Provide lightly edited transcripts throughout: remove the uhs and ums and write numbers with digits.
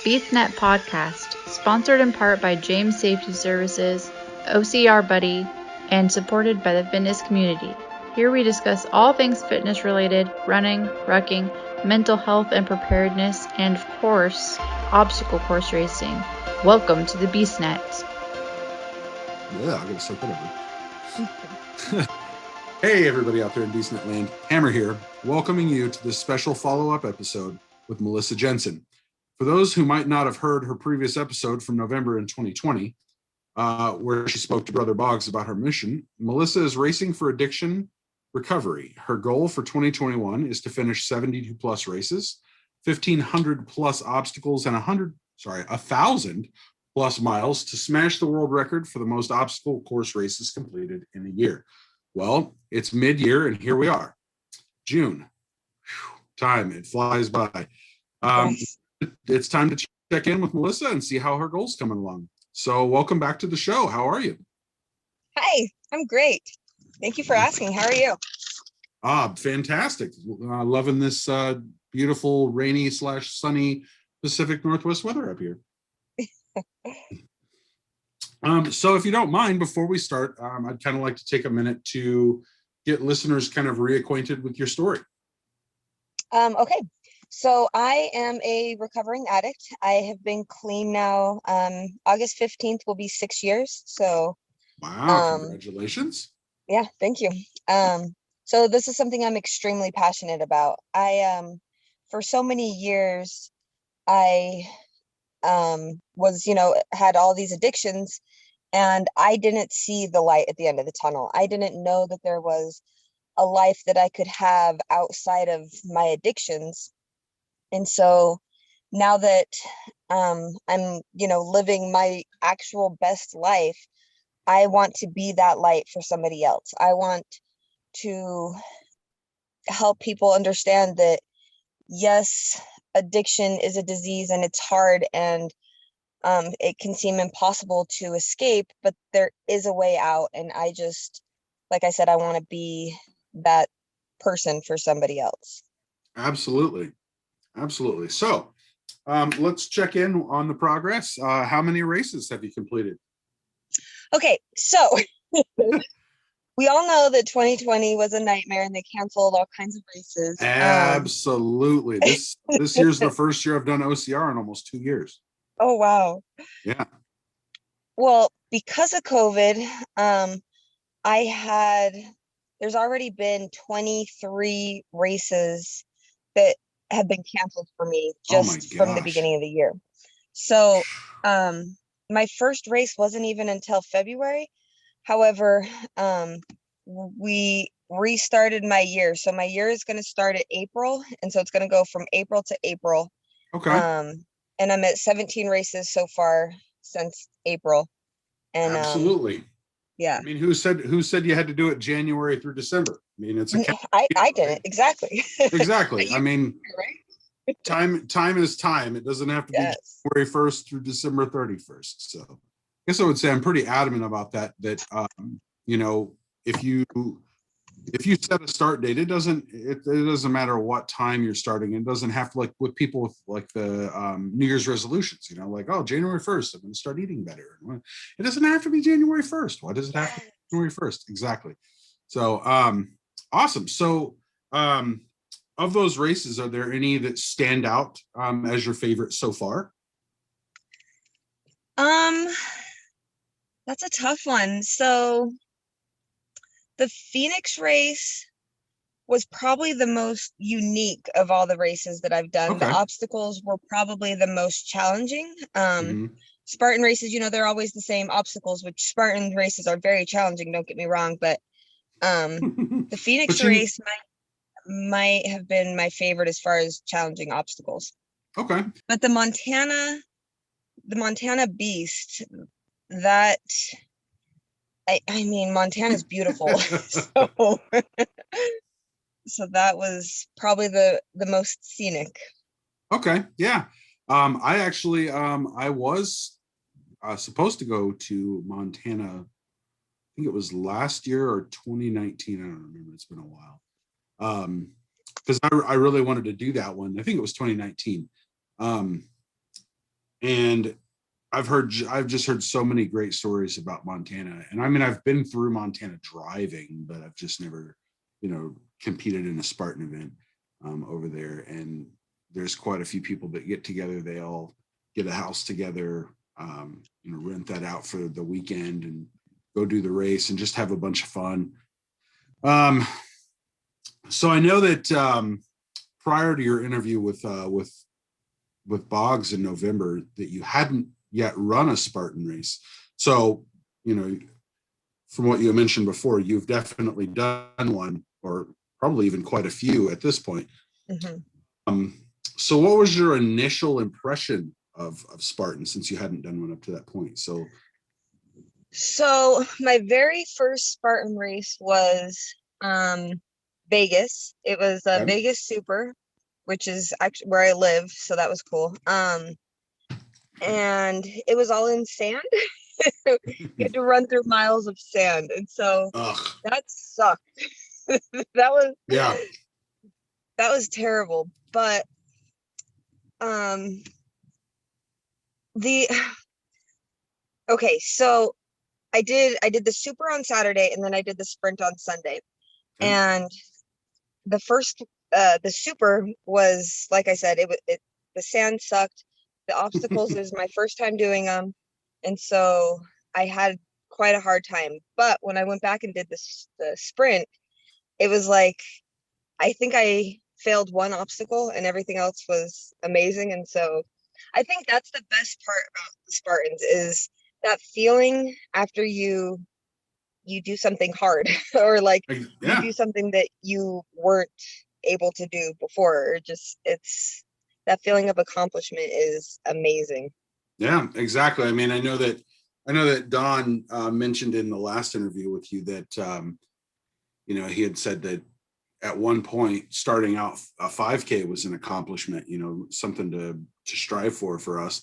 BeastNet Podcast, sponsored in part by James Safety Services, OCR Buddy, and supported by the fitness community. Here we discuss all things fitness related, running, rucking, mental health and preparedness, and of course, obstacle course racing. Welcome to the BeastNet. Yeah, I'm going to start that over. Hey, everybody out there in BeastNet land. Hammer here, welcoming you to this special follow-up episode with Melissa Jensen. For those who might not have heard her previous episode from November in 2020, where she spoke to Brother Boggs about her mission, Melissa is racing for addiction recovery. Her goal for 2021 is to finish 72 plus races, 1,500 plus obstacles, and 1,000 plus miles to smash the world record for the most obstacle course races completed in a year. Well, it's mid-year, and here we are, June. Whew, time, it flies by. It's time to check in with Melissa and see how her goal's coming along. So welcome back to the show. How are you? Hi, I'm great. Thank you for asking. How are you? Fantastic. Loving this beautiful rainy / sunny Pacific Northwest weather up here. So if you don't mind, before we start, I'd kind of like to take a minute to get listeners kind of reacquainted with your story. Okay. So I am a recovering addict. I have been clean now. August 15th will be 6 years. So wow, congratulations. Yeah, thank you. So this is something I'm extremely passionate about. For so many years, I was, had all these addictions, and I didn't see the light at the end of the tunnel. I didn't know that there was a life that I could have outside of my addictions. And so now that I'm, living my actual best life, I want to be that light for somebody else. I want to help people understand that, yes, addiction is a disease and it's hard and it can seem impossible to escape, but there is a way out. And I just, like I said, I want to be that person for somebody else. Absolutely. So let's check in on the progress. How many races have you completed? Okay, so we all know that 2020 was a nightmare and they canceled all kinds of races. Absolutely. This year's the first year I've done OCR in almost 2 years. Oh, wow. Yeah. Well, because of COVID, there's already been 23 races that have been canceled for me just from the beginning of the year. So my first race wasn't even until February. However, we restarted my year. So my year is going to start at April. And so it's going to go from April to April. Okay. And I'm at 17 races so far since April. And absolutely. Yeah. I mean, who said you had to do it January through December? I mean, it's I didn't. Exactly. Exactly. I mean, time is time. It doesn't have to be January 1st through December 31st. So I guess I would say I'm pretty adamant about that if you set a start date, it doesn't matter what time you're starting. It doesn't have to, like with people with like the New Year's resolutions, like, oh, January 1st, I'm going to start eating better. It doesn't have to be January 1st. Why does it have to be January 1st? Exactly. So awesome. So of those races, are there any that stand out as your favorite so far? That's a tough one. So the Phoenix race was probably the most unique of all the races that I've done. Okay. The obstacles were probably the most challenging. Spartan races, they're always the same obstacles, which Spartan races are very challenging, don't get me wrong, but the Phoenix race might have been my favorite as far as challenging obstacles. Okay. But the Montana Beast, that I mean, Montana's beautiful. So that was probably the most scenic. Okay. Yeah. I actually, I was supposed to go to Montana. I think it was last year or 2019. I don't remember. It's been a while. Because I really wanted to do that one. I think it was 2019. And I've just heard so many great stories about Montana. And I mean, I've been through Montana driving, but I've just never, competed in a Spartan event over there. And there's quite a few people that get together. They all get a house together, rent that out for the weekend and go do the race and just have a bunch of fun. So I know that prior to your interview with Boggs in November, that you hadn't yet run a Spartan race. So, from what you mentioned before, you've definitely done one, or probably even quite a few at this point. Mm-hmm. So what was your initial impression of Spartan, since you hadn't done one up to that point? So my very first Spartan race was Vegas. It was a Vegas Super, which is actually where I live, so that was cool. And it was all in sand. You had to run through miles of sand, and so that sucked. that was terrible. But okay, so I did the Super on Saturday, and then I did the sprint on Sunday. Okay. And the first the Super was, like I said, the sand sucked. The obstacles is my first time doing them, and so I had quite a hard time. But when I went back and did the sprint, it was like, I think I failed one obstacle and everything else was amazing. And so I think that's the best part about the Spartans, is that feeling after you do something hard or like you do something that you weren't able to do before, or just, it's that feeling of accomplishment is amazing. Yeah, exactly. I mean, I know that Don mentioned in the last interview with you that he had said that at one point starting out a 5K was an accomplishment, something to strive for us.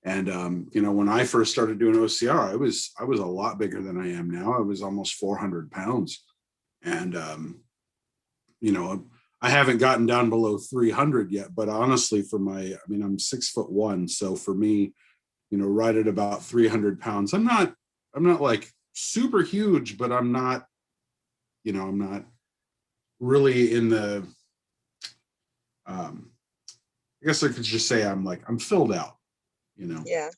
And when I first started doing OCR, I was a lot bigger than I am now. I was almost 400 pounds, and I haven't gotten down below 300 yet. But honestly, I'm 6'1", so for me, right at about 300 pounds, I'm not like super huge, but I'm not really in the, I guess I could just say I'm filled out, Yeah.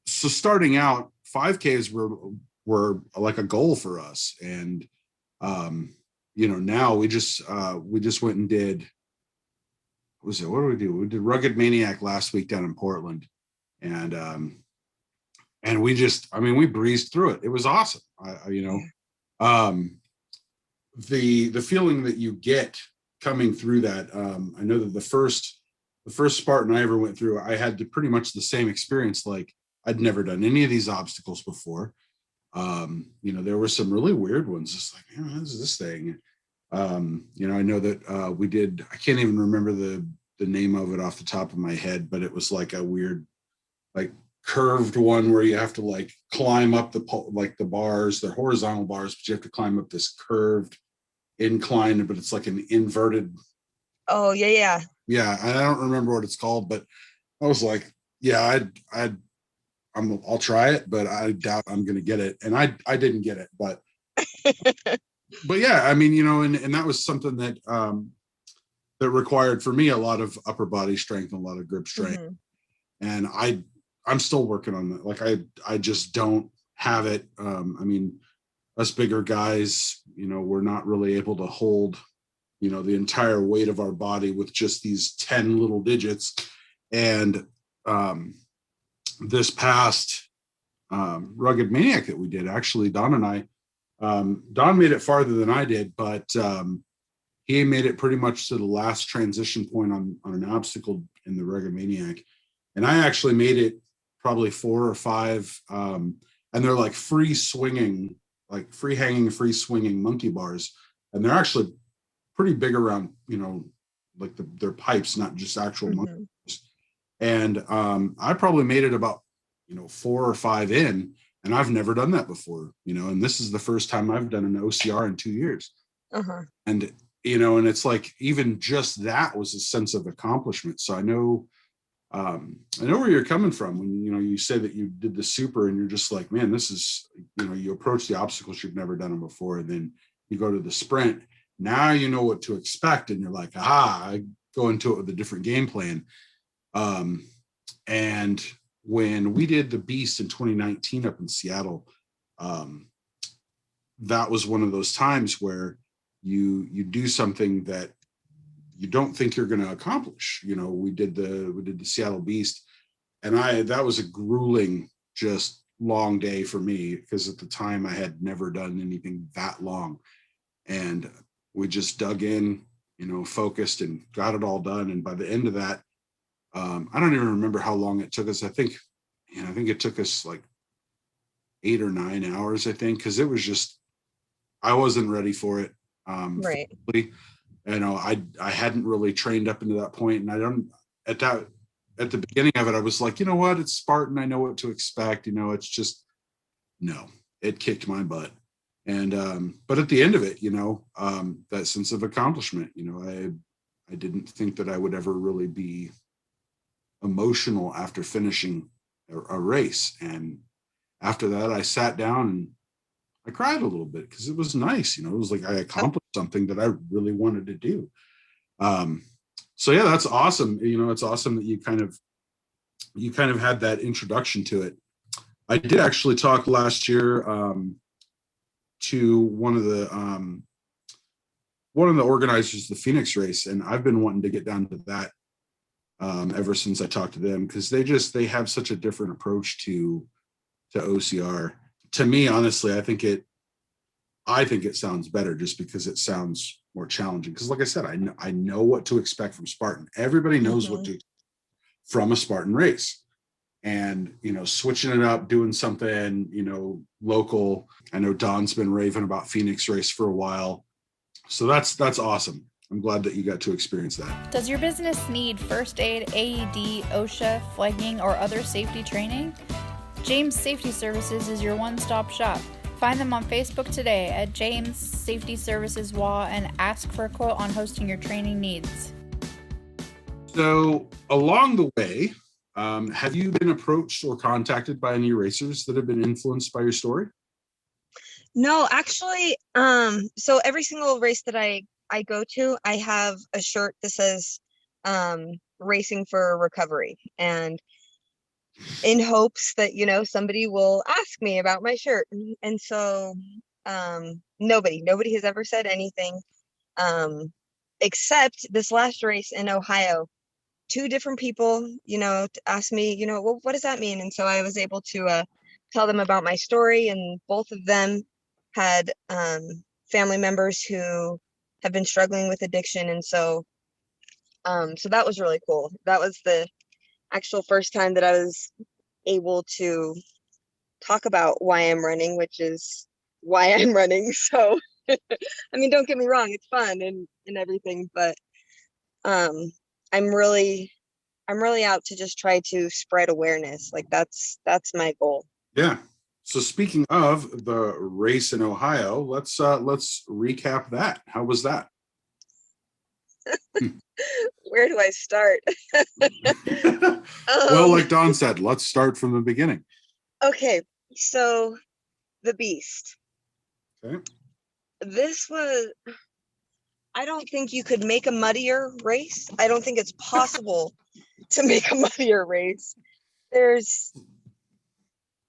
So starting out, 5Ks were like a goal for us. And, now we just went and did, what did we do? We did Rugged Maniac last week down in Portland. And we breezed through it. It was awesome. The feeling that you get coming through that, I know that the first Spartan I ever went through, I had pretty much the same experience. Like, I'd never done any of these obstacles before. There were some really weird ones, just like, what is this thing? I know that we did, I can't even remember the name of it off the top of my head, but it was like a weird, like, curved one where you have to like climb up the bars. They're horizontal bars, but you have to climb up this curved incline, but it's like an inverted. Oh yeah. I don't remember what it's called, but I was like, I'll try it, but I doubt I'm going to get it. And I didn't get it, but but yeah, I mean, and that was something that that required for me a lot of upper body strength and a lot of grip strength. Mm-hmm. And I'm still working on that. Like, I just don't have it. I mean, us bigger guys, we're not really able to hold, the entire weight of our body with just these 10 little digits. And this past Rugged Maniac that we did, actually, Don and I, Don made it farther than I did, but he made it pretty much to the last transition point on an obstacle in the Rugged Maniac. And I actually made it probably 4 or 5. And they're like free swinging monkey bars. And they're actually pretty big around, like their pipes, not just actual monkey bars. And I probably made it about, 4 or 5 in, and I've never done that before, and this is the first time I've done an OCR in 2 years. And, and it's like, even just that was a sense of accomplishment. So I know, I know where you're coming from when, you say that you did the super and you're just like, man, this is, you approach the obstacles you've never done them before. And then you go to the sprint. Now you know what to expect. And you're like, I go into it with a different game plan. And when we did the Beast in 2019 up in Seattle, that was one of those times where you do something that you don't think you're going to accomplish. We did the Seattle Beast, and that was a grueling, just long day for me, because at the time I had never done anything that long, and we just dug in, focused and got it all done. And by the end of that, I don't even remember how long it took us. I think it took us like 8 or 9 hours, I think, because it was just, I wasn't ready for it. Right. I hadn't really trained up into that point, and I don't at the beginning of it, I was like, you know what, it's Spartan, I know what to expect. It's just, no, it kicked my butt. And but at the end of it, that sense of accomplishment, I didn't think that I would ever really be emotional after finishing a race. And after that, I sat down and I cried a little bit, because it was nice. It was like I accomplished something that I really wanted to do. So yeah, that's awesome. It's awesome that you kind of had that introduction to it. I did actually talk last year to one of the organizers of the Phoenix race, and I've been wanting to get down to that ever since I talked to them, because they have such a different approach to OCR. To me, honestly, I think it sounds better, just because it sounds more challenging. Because like I said, I know what to expect from Spartan. Everybody knows what to expect from a Spartan race. And, switching it up, doing something, local. I know Don's been raving about Phoenix race for a while. So that's awesome. I'm glad that you got to experience that. Does your business need first aid, AED, OSHA, flagging, or other safety training? James Safety Services is your one-stop shop. Find them on Facebook today at James Safety Services WA and ask for a quote on hosting your training needs. So along the way, have you been approached or contacted by any racers that have been influenced by your story? No, actually, so every single race that I go to, I have a shirt that says racing for recovery, and in hopes that somebody will ask me about my shirt. And so nobody has ever said anything, except this last race in Ohio. 2 different people asked me, well, what does that mean? And so I was able to tell them about my story, and both of them had family members who have been struggling with addiction. And so that was really cool. That was the actual first time that I was able to talk about why I'm running, which is why I'm running. So I mean, don't get me wrong, it's fun and everything, but I'm really out to just try to spread awareness. Like that's my goal. Yeah. So speaking of the race in Ohio, let's recap that. How was that? Where do I start? Well, like Don said, let's start from the beginning. Okay, so the Beast. Okay. This was, I don't think you could make a muddier race. I don't think it's possible to make a muddier race.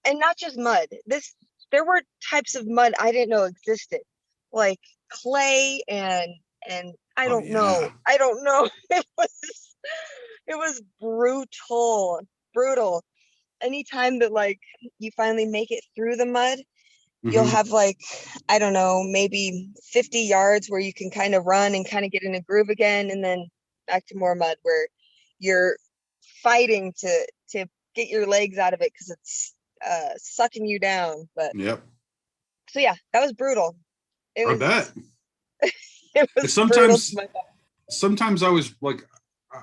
And not just mud. There were types of mud I didn't know existed, like clay and I don't know. It was brutal. Anytime that like you finally make it through the mud, you'll have like, I don't know, maybe 50 yards where you can kind of run and kind of get in a groove again, and then back to more mud where you're fighting to get your legs out of it because it's sucking you down. But yep. So yeah, that was brutal. I bet. It was sometimes I was like,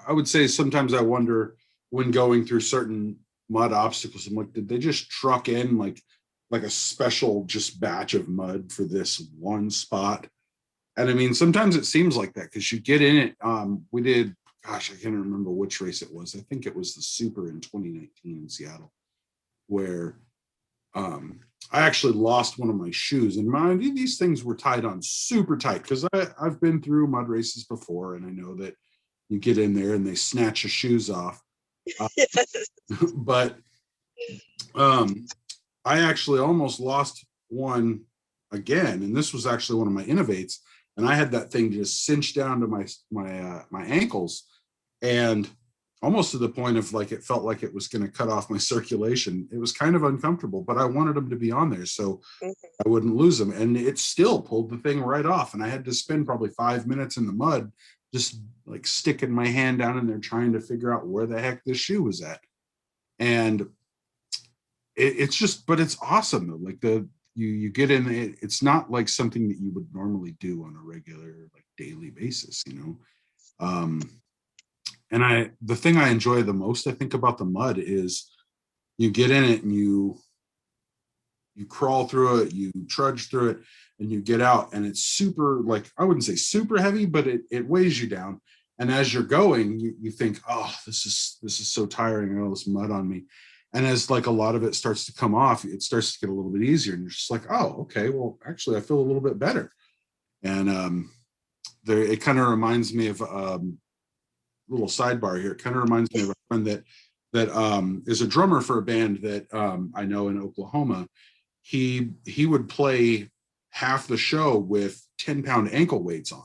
I would say sometimes I wonder when going through certain mud obstacles, I'm like, did they just truck in like a special just batch of mud for this one spot? And I mean, sometimes it seems like that, because you get in it. We did gosh, I can't remember which race it was. I think it was the Super in 2019 in Seattle, where I actually lost one of my shoes. And mind you, these things were tied on super tight because I've been through mud races before, and I know that you get in there and they snatch your shoes off. But I actually almost lost one again, and this was actually one of my innovates, and I had that thing just cinched down to my ankles, and almost to the point of like it felt like it was going to cut off my circulation. It was kind of uncomfortable, but I wanted them to be on there so I wouldn't lose them, and it still pulled the thing right off. And I had to spend probably 5 minutes in the mud just like sticking my hand down in there trying to figure out where the heck this shoe was at. And it's just, but it's awesome though. Like you get in it, it's not like something that you would normally do on a regular like daily basis, and the thing I enjoy the most, I think, about the mud is you get in it and you crawl through it, you trudge through it, and you get out, and it's super, like, I wouldn't say super heavy, but it weighs you down. And as you're going, you think, oh, this is so tiring, all this mud on me. And as like a lot of it starts to come off, it starts to get a little bit easier, and you're just like, oh, okay, well, actually, I feel a little bit better. And it kind of reminds me of little sidebar here. It kind of reminds me of a friend that is a drummer for a band that I know in Oklahoma. He would play half the show with 10-pound ankle weights on,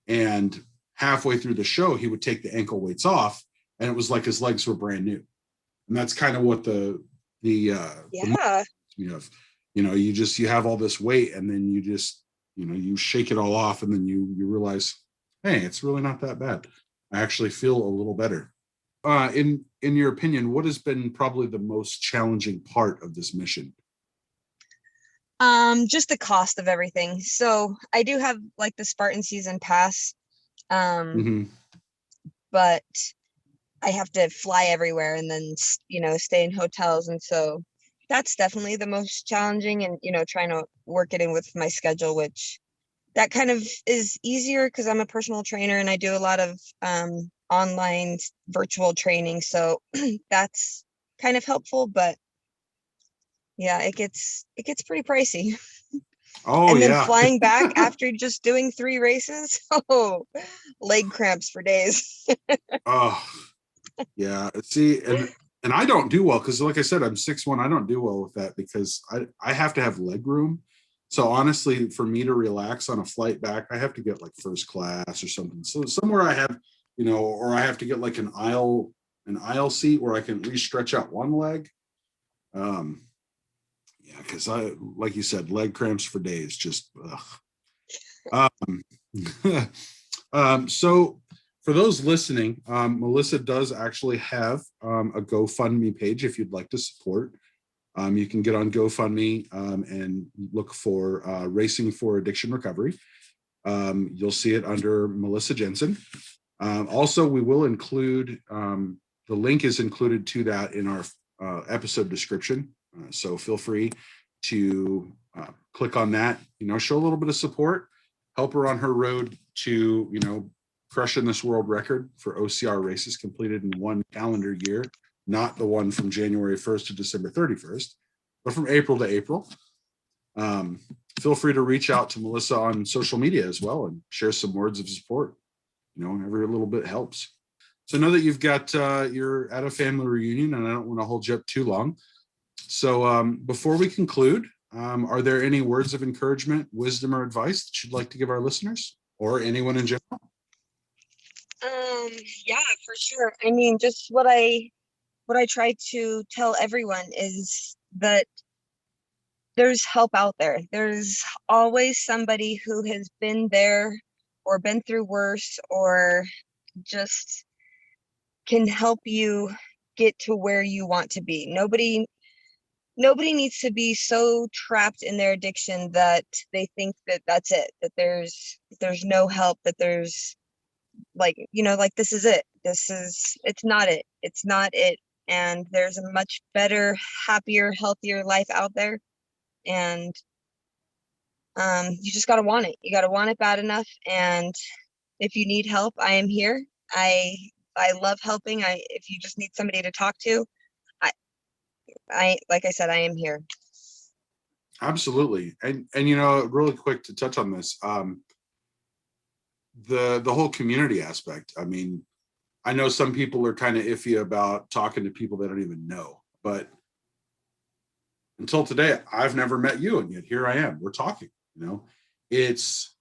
and halfway through the show he would take the ankle weights off, and it was like his legs were brand new. And that's kind of what the you have all this weight, and then you just you shake it all off, and then you realize, hey, it's really not that bad. I actually feel a little better. In your opinion, what has been probably the most challenging part of this mission? Just the cost of everything. So I do have like the Spartan season pass, but I have to fly everywhere and then stay in hotels, and so that's definitely the most challenging. And trying to work it in with my schedule, which that kind of is easier because I'm a personal trainer and I do a lot of online virtual training, so that's kind of helpful. But yeah, it gets pretty pricey. Oh, and then yeah. Flying back after just doing 3 races, leg cramps for days. Oh, yeah. See, and I don't do well because, like I said, I'm 6'1". I don't do well with that because I have to have leg room. So honestly, for me to relax on a flight back, I have to get like first class or something. So somewhere I have, or I have to get like an aisle seat where I can at least stretch out one leg. Yeah, because like you said, leg cramps for days, just ugh. So for those listening, Melissa does actually have a GoFundMe page if you'd like to support. You can get on GoFundMe and look for Racing for Addiction Recovery. You'll see it under Melissa Jensen. Also, we will include, the link is included to that in our episode description. So feel free to click on that, show a little bit of support, help her on her road to, crushing this world record for OCR races completed in 1 calendar year, not the one from January 1st to December 31st, but from April to April. Feel free to reach out to Melissa on social media as well and share some words of support. Every little bit helps. So know that you've got, you're at a family reunion, and I don't want to hold you up too long. So before we conclude, are there any words of encouragement, wisdom, or advice that you'd like to give our listeners or anyone in general? Yeah, for sure. I mean, just what I try to tell everyone is that there's help out there. There's always somebody who has been there or been through worse or just can help you get to where you want to be. Nobody needs to be so trapped in their addiction that they think that that's it, that there's no help, that there's like this is it. It's not it. It's not it. And there's a much better, happier, healthier life out there. And you just got to want it. You got to want it bad enough. And if you need help, I am here. I love helping. If you just need somebody to talk to, like I said, I am here. Absolutely. And really quick to touch on this, the whole community aspect. I mean, I know some people are kind of iffy about talking to people they don't even know, but until today, I've never met you, and yet here I am. We're talking. It's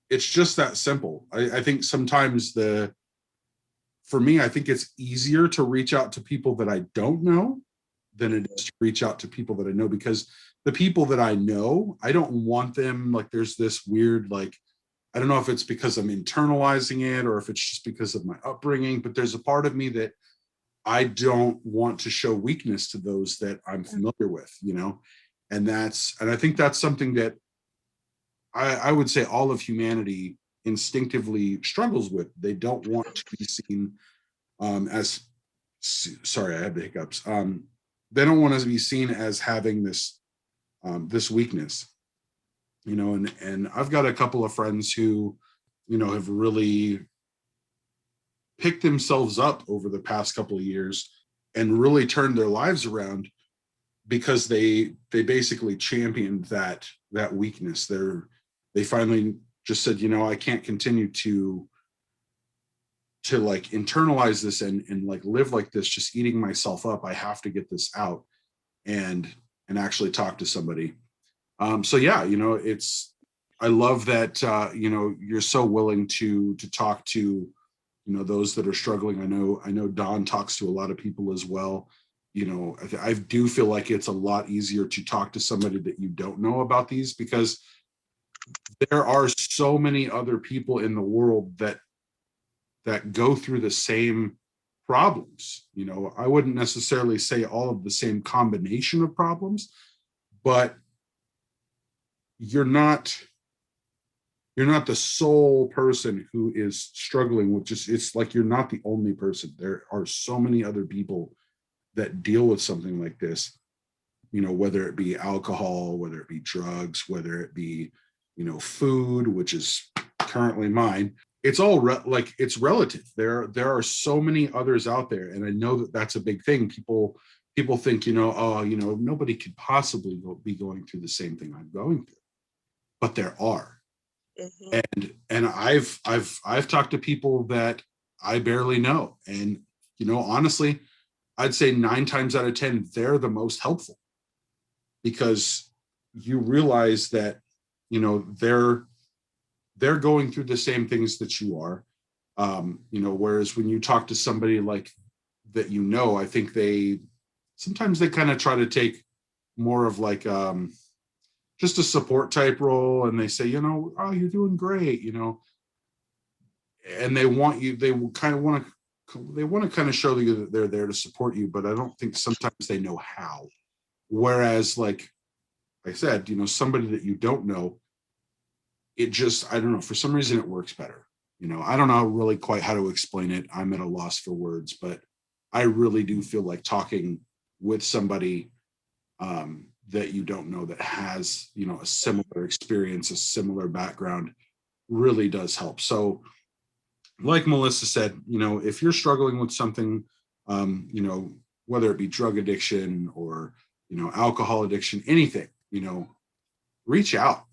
just that simple. I think sometimes for me, I think it's easier to reach out to people that I don't know than it is to reach out to people that I know, because the people that I know, I don't want them, like, there's this weird, like, I don't know if it's because I'm internalizing it or if it's just because of my upbringing, but there's a part of me that I don't want to show weakness to those that I'm familiar with, and I think that's something that I would say all of humanity instinctively struggles with. They don't want to be seen as, sorry, I had the hiccups. They don't want to be seen as having this weakness, and I've got a couple of friends who, have really picked themselves up over the past couple of years and really turned their lives around because they basically championed that weakness. They finally just said, I can't continue to like internalize this and like live like this, just eating myself up. I have to get this out and actually talk to somebody. So yeah, I love that, you're so willing to talk to, those that are struggling. I know Don talks to a lot of people as well. I do feel like it's a lot easier to talk to somebody that you don't know about these, because there are so many other people in the world that go through the same problems. I wouldn't necessarily say all of the same combination of problems, but you're not the sole person who is struggling with it's like you're not the only person. There are so many other people that deal with something like this, whether it be alcohol, whether it be drugs, whether it be, food, which is currently mine. It's all it's relative. There are so many others out there. And I know that that's a big thing. People think, nobody could possibly be going through the same thing I'm going through, but there are. Mm-hmm. And I've talked to people that I barely know. And, honestly, I'd say 9 times out of 10, they're the most helpful, because you realize that, they're going through the same things that you are. Whereas when you talk to somebody like that, I think sometimes they kind of try to take more of like, just a support type role, and they say, oh, you're doing great, and they want to kind of show you that they're there to support you, but I don't think sometimes they know how. Whereas, like I said, somebody that you don't know, it just, I don't know, for some reason it works better. I don't know really quite how to explain it. I'm at a loss for words, but I really do feel like talking with somebody that you don't know, that has, a similar experience, a similar background, really does help. So like Melissa said, if you're struggling with something, whether it be drug addiction or, alcohol addiction, anything, reach out.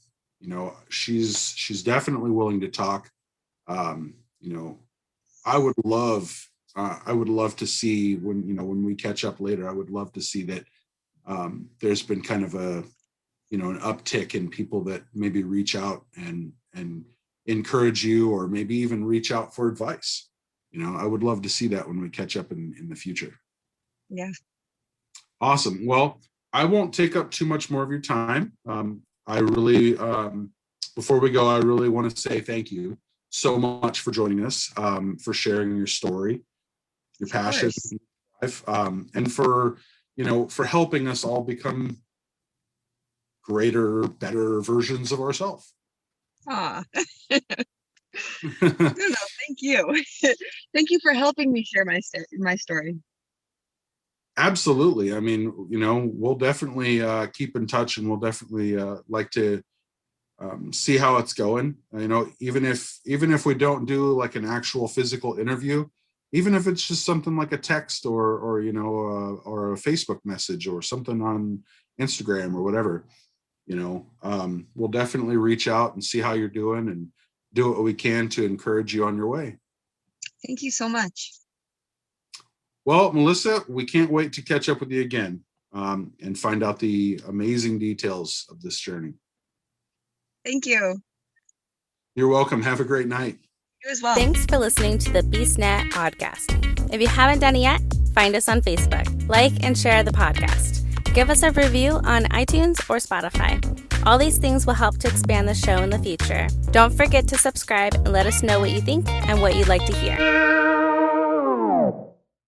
She's definitely willing to talk. I would love to see when we catch up later, I would love to see that there's been kind of an uptick in people that maybe reach out and encourage you, or maybe even reach out for advice. I would love to see that when we catch up in the future. Yeah. Awesome. Well, I won't take up too much more of your time. I really, before we go, I really want to say thank you so much for joining us, for sharing your story, your passion, and for helping us all become greater, better versions of ourselves. No, thank you. Thank you for helping me share my story. Absolutely. I mean, we'll definitely keep in touch, and we'll definitely like to see how it's going. Even if we don't do like an actual physical interview, even if it's just something like a text or a Facebook message or something on Instagram or whatever, we'll definitely reach out and see how you're doing and do what we can to encourage you on your way. Thank you so much. Well, Melissa, we can't wait to catch up with you again and find out the amazing details of this journey. Thank you. You're welcome. Have a great night. You as well. Thanks for listening to the BeastNet podcast. If you haven't done it yet, find us on Facebook, like and share the podcast. Give us a review on iTunes or Spotify. All these things will help to expand the show in the future. Don't forget to subscribe and let us know what you think and what you'd like to hear.